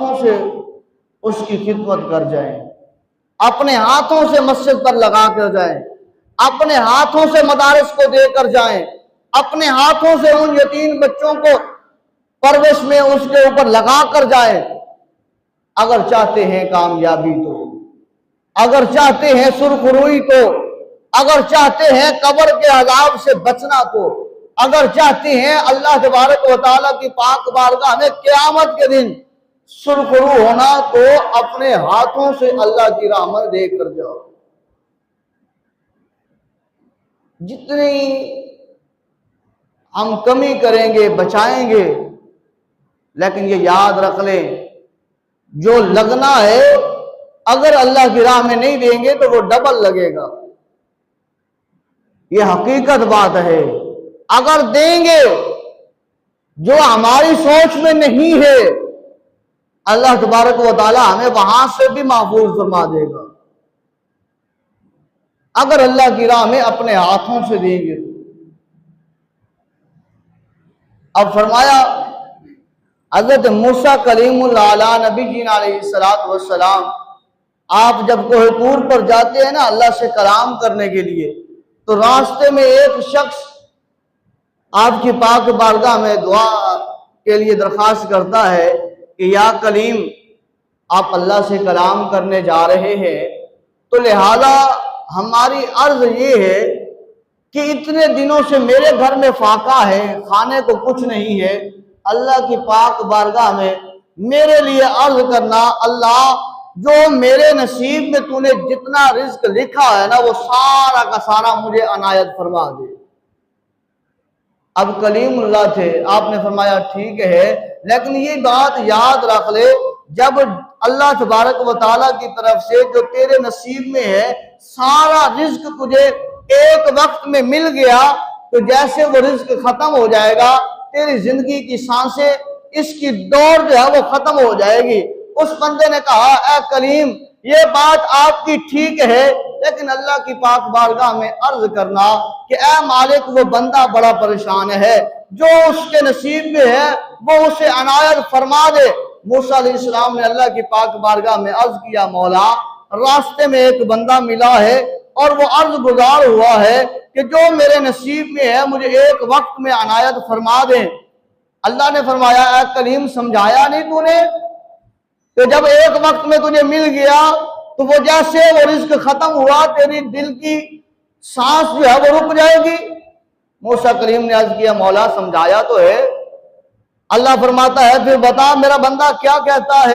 हाथों से उसकी खिदमत कर जाएं, अपने हाथों से मस्जिद पर लगा कर जाएं, अपने हाथों से मदारिस को देकर जाएं, अपने हाथों से उन यतीम बच्चों को परवरिश में उसके ऊपर लगा कर जाएं। अगर चाहते हैं कामयाबी तो, अगर चाहते हैं सुरखरुई तो, अगर चाहते हैं कब्र के अजाब से बचना तो, अगर चाहते हैं अल्लाह तबारक व तआला की पाक बारगाह में क़यामत के दिन सुरखरू होना, तो अपने हाथों से अल्लाह की रहमत देकर जाओ। जितनी हम कमी करेंगे बचाएंगे, लेकिन ये याद रख लें, जो लगना है अगर अल्लाह की राह में नहीं देंगे तो वो डबल लगेगा। ये हकीकत बात है। अगर देंगे जो हमारी सोच में नहीं है, अल्लाह तबारक व तआला हमें वहां से भी महफूज फरमा देगा। अगर अल्लाह की राह में अपने हाथों से देंगे। अब फरमाया हज़रत मूसा कलीमुल्लाह अला नबी जी अलैहिस्सलातु वस्सलाम, आप जब कोह तूर पर जाते हैं ना अल्लाह से कलाम करने के लिए, तो रास्ते में एक शख्स आपकी पाक बारगाह में दुआ के लिए दरखास्त करता है कि या कलीम, आप अल्लाह से कलाम करने जा रहे हैं, तो लिहाजा हमारी अर्ज ये है कि इतने दिनों से मेरे घर में फाका है, खाने को कुछ नहीं है, अल्लाह की पाक बारगाह में मेरे लिए अर्ज करना, अल्लाह जो मेरे नसीब में तूने जितना रिज्क लिखा है ना, वो सारा का सारा मुझे अनायत फरमा दे। अब कलीमुल्लाह थे, आपने फरमाया ठीक है, लेकिन ये बात याद रख ले, जब अल्लाह तबारक व तआला की तरफ से जो तेरे नसीब में है सारा रिज्क तुझे एक वक्त में मिल गया, तो जैसे वो रिज्क खत्म हो जाएगा, तेरी जिंदगी की सांसें, इसकी दौड़ जो है वो खत्म हो जाएगी। उस बंदे ने कहा, ए कलीम, ये बात आपकी ठीक है, लेकिन अल्लाह की पाक बारगाह में अर्ज करना कि ए मालिक, वो बंदा बड़ा परेशान है, जो उसके नसीब में है वो उसे अनायत फरमा दे। मूसा अलैहिस्सलाम ने अल्लाह की पाक बारगाह में अर्ज किया, मौला, रास्ते में एक बंदा मिला है और वो अर्ज गुजार हुआ है कि जो मेरे नसीब में है मुझे एक वक्त में अनायत फरमा दे। अल्लाह ने फरमाया, ए कलीम, समझाया नहीं तूने? तो जब एक वक्त में तुझे मिल गया, तो वो जैसे वो रिज्क खत्म हुआ, तेरी दिल की सांस जो है वो रुक जाएगी। मूसा कलीम ने अर्ज किया, मौला, समझाया तो है। अल्लाह फरमाता है, फिर बता मेरा बंदा क्या कहता है।